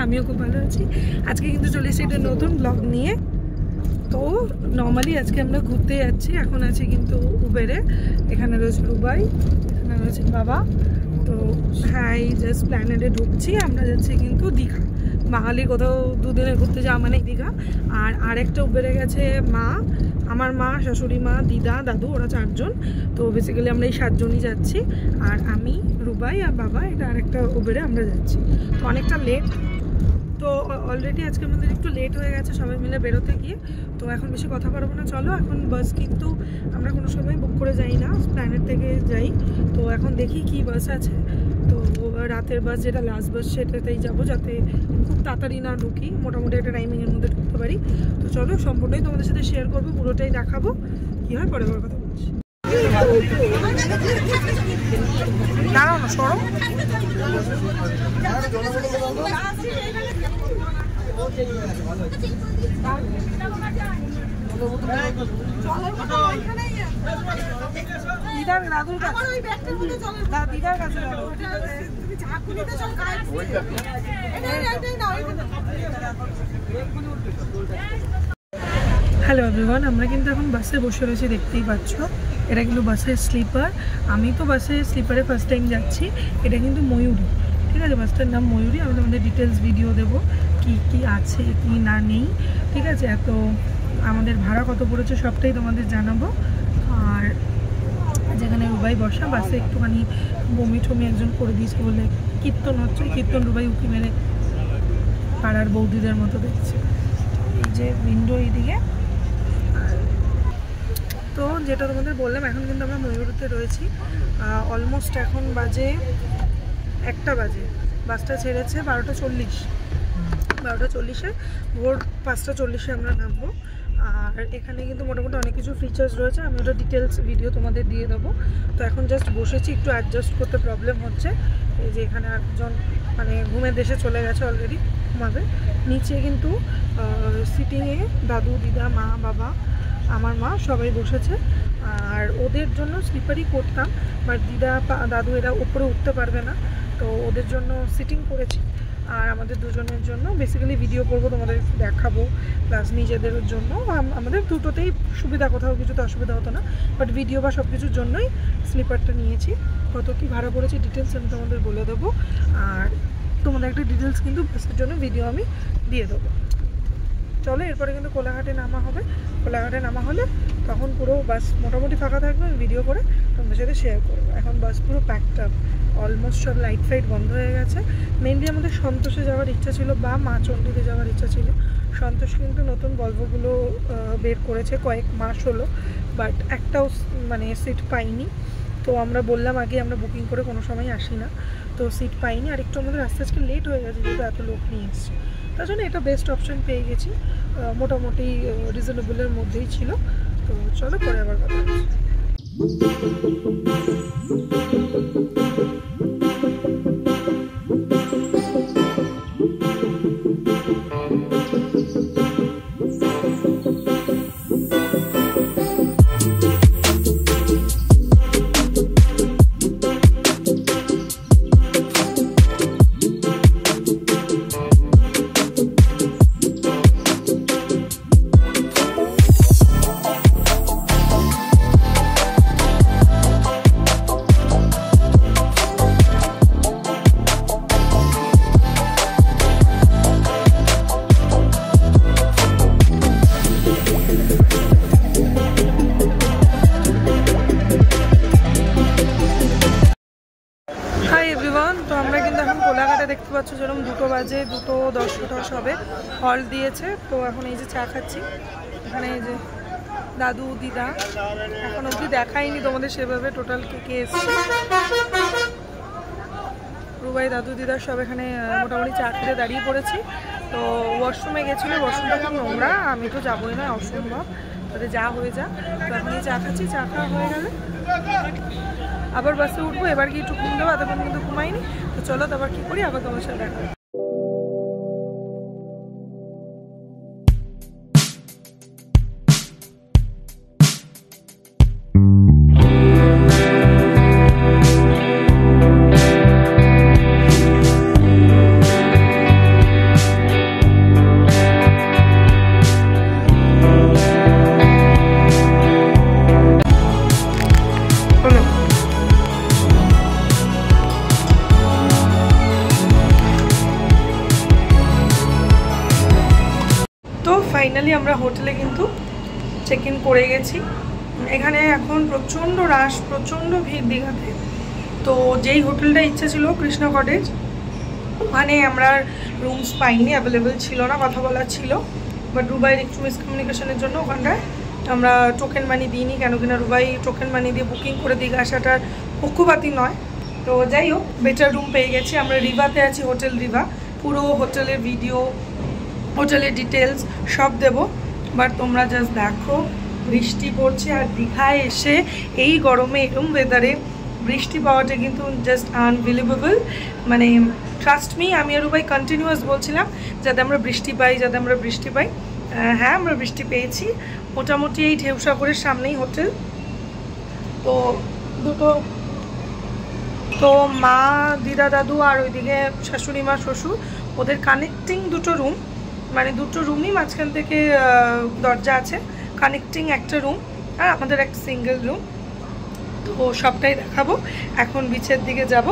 আমিও খুব ভালো আছি। আজকে কিন্তু চলে এসেছি একটা নতুন ব্লগ নিয়ে। তো নর্মালি আজকে আমরা ঘুরতে যাচ্ছি, এখন আছি কিন্তু উবেরে। এখানে রয়েছে রুবাই, এখানে রয়েছে বাবা। তো হ্যাঁ, এই জাস্ট প্ল্যানেটে ঢুকছি। আমরা যাচ্ছি কিন্তু দীঘা। বাঙালি কোথাও দুদিনে ঘুরতে যাওয়া মানে দীঘা। আর আরেকটা উবেরে গেছে মা, আমার মা, শাশুড়ি মা, দিদা, দাদু, ওরা 4 জন। তো বেসিক্যালি আমরা এই 7 জনই যাচ্ছি। আর আমি, রুবাই আর বাবা, এটা আরেকটা উবেরে আমরা যাচ্ছি। তো অনেকটা লেট, তো অলরেডি আজকে আমাদের একটু লেট হয়ে গেছে সবাই মিলে বেরোতে গিয়ে। তো এখন বেশি কথা পারবো না, চলো এখন বাস কিন্তু আমরা কোনো সময় বুক করে যাই না, প্ল্যানেট থেকে যাই। তো এখন দেখি কি বাস আছে। তো রাতের বাস যেটা লাস্ট বাস সেটাতেই যাবো, যাতে খুব তাড়াতাড়ি না ঢুকি, মোটামুটি একটা টাইমিংয়ের মধ্যে ঢুকতে পারি। তো চলো সম্পূর্ণই তোমাদের সাথে শেয়ার করবো, পুরোটাই দেখাবো। কী হয় পরে কথা বলছি। দাঁড়াও না, সরো। দিদার দাদুর কাছে, দিদার কাছে। হ্যালো এভরিওয়ান, আমরা কিন্তু এখন বাসে বসে রয়েছি, দেখতেই পাচ্ছ। এটা কিন্তু বাসের স্লিপার। আমি তো বাসে স্লিপারে ফার্স্ট টাইম যাচ্ছি। এটা কিন্তু ময়ূরী, ঠিক আছে, বাসটার নাম ময়ূরী। আমি তোমাদের ডিটেলস ভিডিও দেবো, কি কি আছে কি না নেই, ঠিক আছে। তো আমাদের ভাড়া কত পড়েছে সবটাই তোমাদের জানাবো। আর যেখানে রুবাই বসা, বাসে একটুখানি বমি টমি একজন করে দিয়েছে বলে কীর্তন হচ্ছে। কীর্তন রুবাই উঁকি মেরে পাড়ার বৌদিদের মতো দেখছে। এই যে উইন্ডো এইদিকে। তো যেটা তোমাদের বললাম, এখন কিন্তু আমরা ময়ূরীতে রয়েছি। অলমোস্ট এখন বাজে 1টা বাজে। বাসটা ছেড়েছে 12:40-এ, ভোর 5:40-এ আমরা নামবো। আর এখানে কিন্তু মোটামুটি অনেক কিছু ফিচার্স রয়েছে, আমি ওটা ডিটেলস ভিডিও তোমাদের দিয়ে দেবো। তো এখন জাস্ট বসেছি, একটু অ্যাডজাস্ট করতে প্রবলেম হচ্ছে। এই যে এখানে একজন মানে ঘুমের দেশে চলে গেছে অলরেডি, ঘুমাবে। নিচে কিন্তু সিটিংয়ে দাদু, দিদা, মা, বাবা, আমার মা সবাই বসেছে। আর ওদের জন্য স্লিপারই করতাম, বাট দিদা, দাদু এরা উপরে উঠতে পারবে না, তো ওদের জন্য সিটিং করেছি। আর আমাদের দুজনের জন্য বেসিক্যালি ভিডিও করবো, তোমাদের দেখাবো, প্লাস নিজেদের জন্য। আমাদের দুটোতেই সুবিধা, কোথাও কিছুতে অসুবিধা হতো না, বাট ভিডিও বা সব কিছুর জন্যই স্লিপারটা নিয়েছি। কত কী ভাড়া পড়েছে ডিটেলস আমি তোমাদের বলে দেবো। আর তোমাদের একটা ডিটেলস কিন্তু বাসের জন্য ভিডিও আমি দিয়ে দেবো। চলো এরপরে কিন্তু কোলাঘাটে নামা হবে। কোলাঘাটে নামা হলে তখন পুরো বাস মোটামুটি ফাঁকা থাকবে, আমি ভিডিও করে তোমাদের সাথে শেয়ার করবো। এখন বাস পুরো প্যাকড আপ, অলমোস্ট সব লাইট ফাইট বন্ধ হয়ে গেছে। মেনলি আমাদের সন্তোষে যাওয়ার ইচ্ছা ছিল বা মা চণ্ডীতে যাওয়ার ইচ্ছা ছিল। সন্তোষ কিন্তু নতুন ভলভোগুলো বের করেছে, কয়েক মাস হলো, বাট একটাও মানে সিট পাইনি। তো আমরা বললাম আগে আমরা বুকিং করে কোনো সময় আসি না, তো সিট পাইনি। আর একটু আমাদের আস্তে আজকে লেট হয়ে গেছে, যেহেতু এত লোক নিয়ে এসছে। তার জন্য এটা বেস্ট অপশান পেয়ে গেছি, মোটামুটি রিজনেবলের মধ্যেই ছিল। তো চলো পরে আবার কথা বলছি। তো আমরা কিন্তু এখন কোলাঘাটে দেখতে পাচ্ছ, যেরকম 2টো বাজে, 2:10 হবে, হল দিয়েছে। তো এখন এই যে চা খাচ্ছি, এখানে এই যে দাদু, দিদা, এখন অবধি দেখাইনি তোমাদের সেভাবে টোটাল কে কে এসছে। রুবাই, দাদু, দিদা সব এখানে মোটামুটি চা খেতে দাঁড়িয়ে পড়েছি। তো ওয়াশরুমে গেছিলো, ওয়াশরুমটা খুব নোংরা, আমি তো যাবোই না, অসম্ভব, তাদের যা হয়ে যা। তো এখন এই চা খাচ্ছি, চা খাওয়া হয়ে গেলে আবার বাসে উঠবো। এবার কি একটু ঘুম দেবো, এতক্ষণ কিন্তু ঘুমাইনি। তো চলো তারপর কী করি আবার তোমার সাথে দেখা। ফাইনালি আমরা হোটেলে কিন্তু চেক ইন করে গেছি। এখানে এখন প্রচণ্ড রাশ, প্রচণ্ড ভিড় দীঘাতে। তো যেই হোটেলটা ইচ্ছে ছিল কৃষ্ণ কটেজ, ওখানে আমরা রুমস পাইনি, অ্যাভেলেবেল ছিল না, কথা বলার ছিল। বাট রুবাইয়ের একটু মিসকমিউনিকেশনের জন্য ওখানটায় আমরা টোকেন মানি দিইনি, কেন কিনা রুবাই টোকেন মানি দিয়ে বুকিং করে দীঘা আসাটার পক্ষপাতী নয়। তো যাই হোক, বেটার রুম পেয়ে গেছি। আমরা রিভাতে আছি, হোটেল রিভা। পুরো হোটেলের ভিডিও, হোটেলের ডিটেলস সব দেবো। বাট তোমরা জাস্ট দেখো, বৃষ্টি পড়ছে। আর দীঘায় এসে এই গরমে এরকম ওয়েদারে বৃষ্টি পাওয়াটা কিন্তু জাস্ট আনবিলিভেবল। মানে ট্রাস্ট মি, আমি আর রুবাই কন্টিনিউয়াস বলছিলাম যাতে আমরা বৃষ্টি পাই, যাতে আমরা বৃষ্টি পাই। হ্যাঁ, আমরা বৃষ্টি পেয়েছি। মোটামুটি এই ঢেউসাগরের সামনেই হোটেল। তো মা, দিদা, দাদু আর ওইদিকে শাশুড়ি মা, শ্বশুর, ওদের কানেক্টিং দুটো রুম, মানে দুটো রুমই মাঝখান থেকে দরজা আছে, কানেক্টিং একটা রুম, আর আমাদের একটা সিঙ্গেল রুম। তো সবটাই দেখাবো। এখন বিচের দিকে যাব,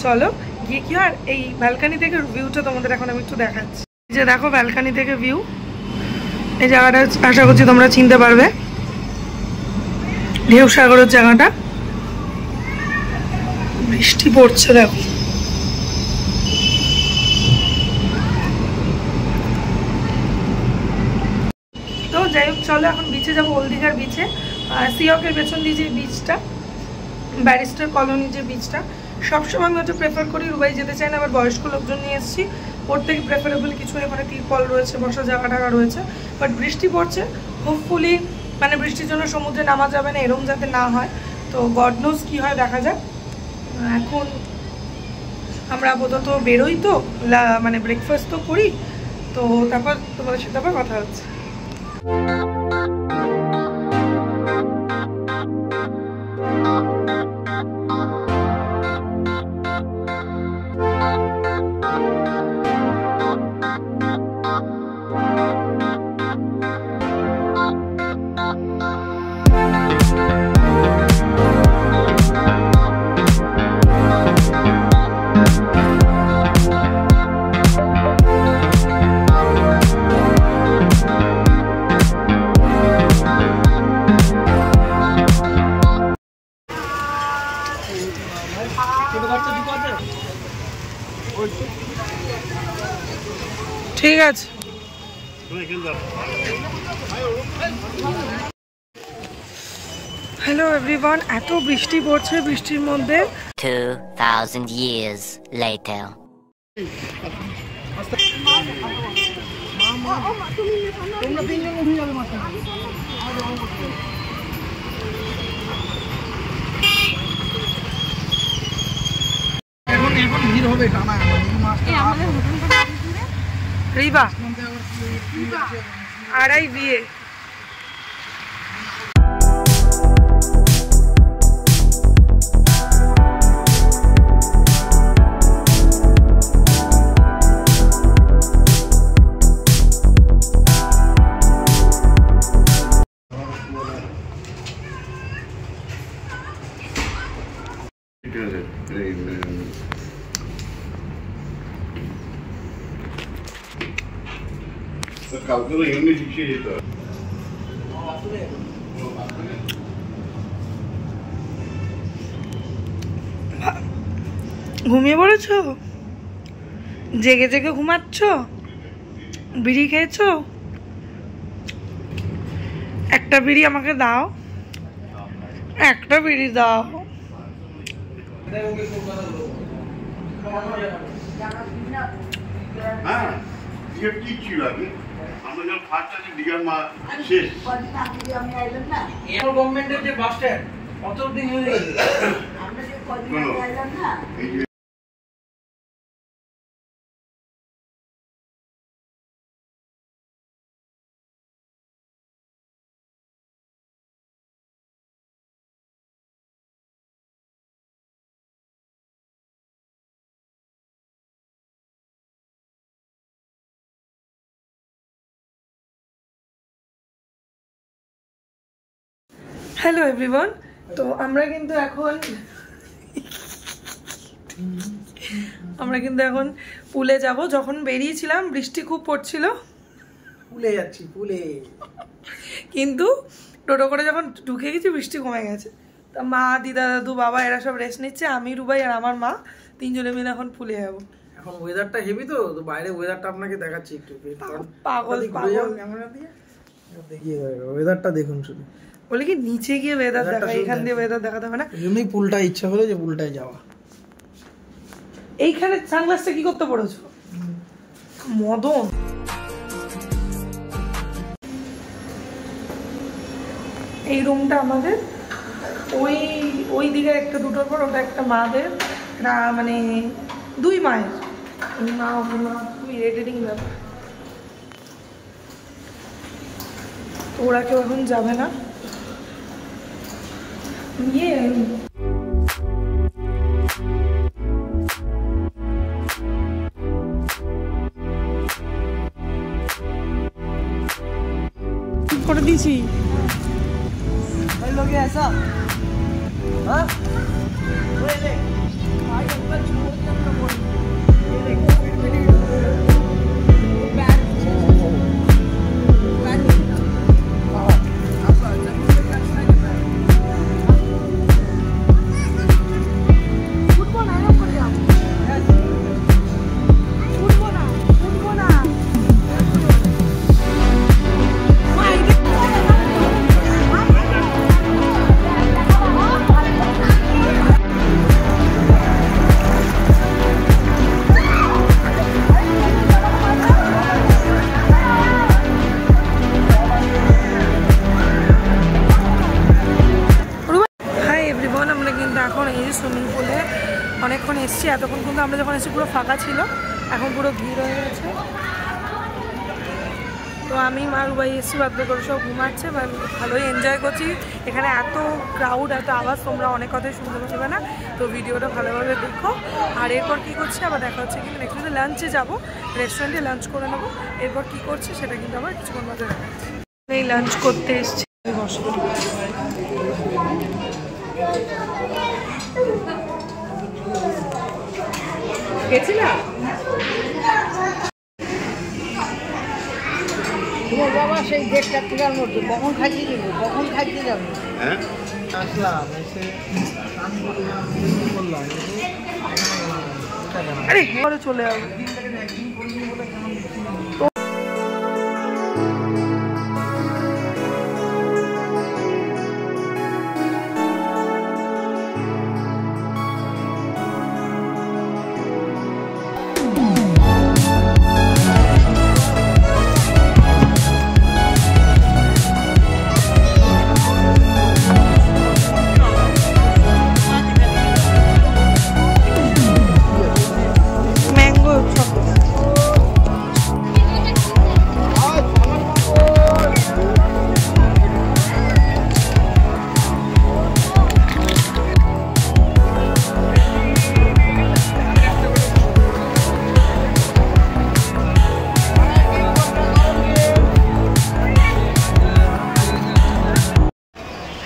চলো গিয়ে কি। আর এই ব্যালকানি থেকে ভিউটা তোমাদের এখন আমি একটু দেখাচ্ছি। যে দেখো ব্যালকানি থেকে ভিউ, এই জায়গাটা আশা করছি তোমরা চিনতে পারবে, ঢেউসাগরের জায়গাটা। বৃষ্টি পড়ছে দেখো। তো যাই হোক, চলো এখন বিচে যাবো, ওল্ড দীঘার বিচে। সিওকের পেছন দিয়ে যে বিচটা, ব্যারিস্টার কলোনি যে বিচটা, সবসময় আমি ওটা প্রেফার করি। রুবাই যেতে চাই না, আবার বয়স্ক লোকজন নিয়ে এসেছি, ওর থেকে প্রেফারেবল কিছু এখানে টিরপল রয়েছে, বসার জায়গা টাকা রয়েছে। বাট বৃষ্টি পড়ছে, হোপফুলি মানে বৃষ্টির জন্য সমুদ্রে নামা যাবে না, এরম যাতে না হয়। তো গড নোজ কী হয়, দেখা যাক। এখন আমরা আপাতত বেরোই, তো মানে ব্রেকফাস্ট তো করি, তো তারপর তোমাদের সাথে আবার কথা হচ্ছে। ঠিক আছে। হ্যালো এভরিওয়ান, এত বৃষ্টি পড়ছে, বৃষ্টির মধ্যে 2000 years later. রিভা আড়াই বিয়ে। কালকে তো এমনি শিখিয়ে যেত। ঘুমিয়ে পড়েছো? জেগে জেগে ঘুমাচ্ছ? বিড়ি খেয়েছো? একটা বিড়ি আমাকে দাও, একটা বিড়ি দাও। হ্যাঁ, দীঘা কি ছিল আগে? আমরা যখন ফার্স্ট আছি দীঘার মা শেষ। গভর্নমেন্টের যে বাস স্ট্যান্ড অত দিন হয়ে গেছে। হ্যালো এভরিওয়ান, তো আমরা কিন্তু এখন পুলে যাব। যখন বেরিয়েছিলাম বৃষ্টি খুব পড়ছিল, ফুলে যাচ্ছি ফুলে। কিন্তু টোটো করে যখন ঢুকে গেছি বৃষ্টি কমে গেছে। তা মা, দিদা, দাদু, বাবা এরা সব রেস্ট নিচ্ছে, আমি, রুবাই আর আমার মা তিনজনে মিলে এখন ফুলে যাবো। এখন ওয়েদারটা হেভি তো, তো বাইরে ওয়েদারটা আপনাকে দেখাচ্ছি একটু। পাগল ক্যামেরা দিয়ে দেখিয়ে ওয়েদারটা দেখুন শুধু। বলে কি নিচে গিয়ে ওয়েদার দেখা, এখান দিয়ে ওয়েদার দেখাতে হবে না। এমনি পুলটা ইচ্ছা হলো যে পুলটায় যাওয়া। এইখানে সানগ্লাসটা কি করতে পড়েছো মদন? এই রুমটা আমাদের, ওই দিকে একটা দুটোর পর ওটা একটা মাদের, মানে দুই মায়ের। মা খুবই ইরিটেটিং ব্যাপার। ওরা কেউ এখন যাবে না। করে দিয়েছি অনেকক্ষণ এসছি। এতক্ষণ কিন্তু আমরা যখন এসেছি পুরো ফাঁকা ছিল, এখন পুরো ভিড় হয়ে গেছে। তো আমি, মা, রুবাই এসছি, বাধ্য করে সব ঘুমাচ্ছে। ভালোই এনজয় করছি। এখানে এত ক্রাউড, এত আওয়াজ, তোমরা অনেক কথাই শুনতে পারবে না। তো ভিডিওটা ভালোভাবে দেখো। আর এরপর কী করছি আবার দেখা হচ্ছে, কিন্তু নেক্সট ডে লাঞ্চে যাবো, রেস্টুরেন্টে লাঞ্চ করে নেবো। এরপর কী করছি সেটা কিন্তু আবার কিছুক্ষণ মধ্যে দেখাচ্ছি। এই লাঞ্চ করতে এসছি। গেছিলাম তোমার বাবা সেই দেড়টা টাকার মধ্যে কখন খাইতে যাবো, কখন খাইতে যাবো? হ্যাঁ আসলাম, এসে স্নান করলাম, করলাম, আরে ঘরে চলে যাবো।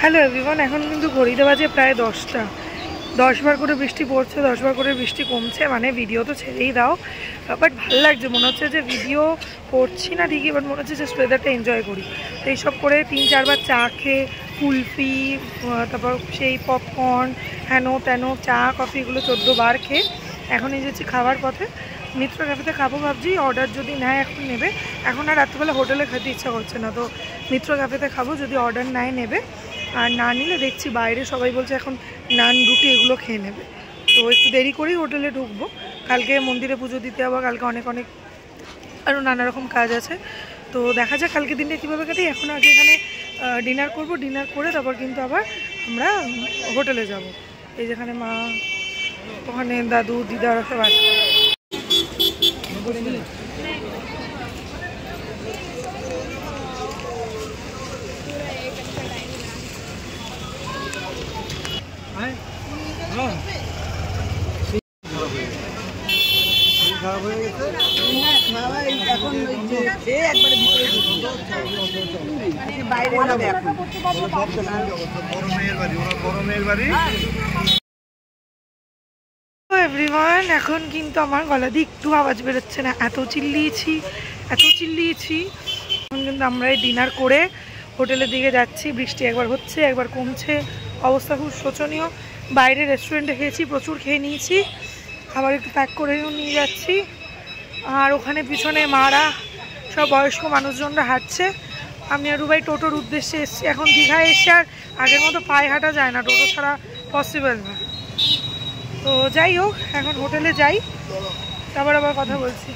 হ্যালো এভরিওয়ান, এখন কিন্তু ঘড়িতে বাজে প্রায় 10টা। 10 বার করে বৃষ্টি পড়ছে, 10 বার করে বৃষ্টি কমছে। মানে ভিডিও তো ছেড়েই দাও, বাট ভালো লাগছে। মনে হচ্ছে যে ভিডিও করছি না ঠিকই, বাট মনে হচ্ছে জাস্ট ওয়েদারটা এনজয় করি। তো এইসব করে 3-4 বার চা খেয়ে, কুলফি, তারপর সেই পপকর্ন, হেন তেন, চা কফি, এগুলো 14 বার খেয়ে এখন এসেছি খাবার পথে। মিত্র ক্যাফেতে খাবো ভাবছি, অর্ডার যদি নেয় এখন নেবে। এখন আর রাত্রিবেলা হোটেলে খেতে ইচ্ছা করছে না, তো মিত্র ক্যাফেতে খাবো। যদি অর্ডার নেবে, আর না নিলে দেখছি বাইরে সবাই বলছে এখন নান, রুটি এগুলো খেয়ে নেবে। তো একটু দেরি করেই হোটেলে ঢুকবো। কালকে মন্দিরে পুজো দিতে যাবো, কালকে অনেক আরও নানা রকম কাজ আছে। তো দেখা যাক কালকে দিনটা কীভাবে কাটি। এখন আগে এখানে ডিনার করব, ডিনার করে তারপর কিন্তু আবার আমরা হোটেলে যাব। এই যেখানে মা, ওখানে দাদু, দিদা সব আছে। খারাপ হয়ে গেছে এখন খেয়ে একবারে ভিতরে বাইরে যাবে এখন। এভরিওয়ান, এখন কিন্তু আমার গলা দিয়ে একটু আওয়াজ বেরোচ্ছে না। এত চিল্লিয়েছি এখন কিন্তু আমরা এই ডিনার করে হোটেলের দিকে যাচ্ছি। বৃষ্টি একবার হচ্ছে একবার কমছে, অবস্থা খুব শোচনীয়। বাইরে রেস্টুরেন্টে খেয়েছি, প্রচুর খেয়ে নিয়েছি, আবার একটু প্যাক করেও নিয়ে যাচ্ছি। আর ওখানে পিছনে মারা সব বয়স্ক মানুষজনরা হাঁটছে। আমি আর রুবাই টোটোর উদ্দেশ্যে এসেছি। এখন দীঘায় এসে আর আগের মতো পায়ে হাঁটা যায় না, টোটো ছাড়া পসিবল না। তো যাই হোক, এখন হোটেলে যাই, তারপর আবার কথা বলছি।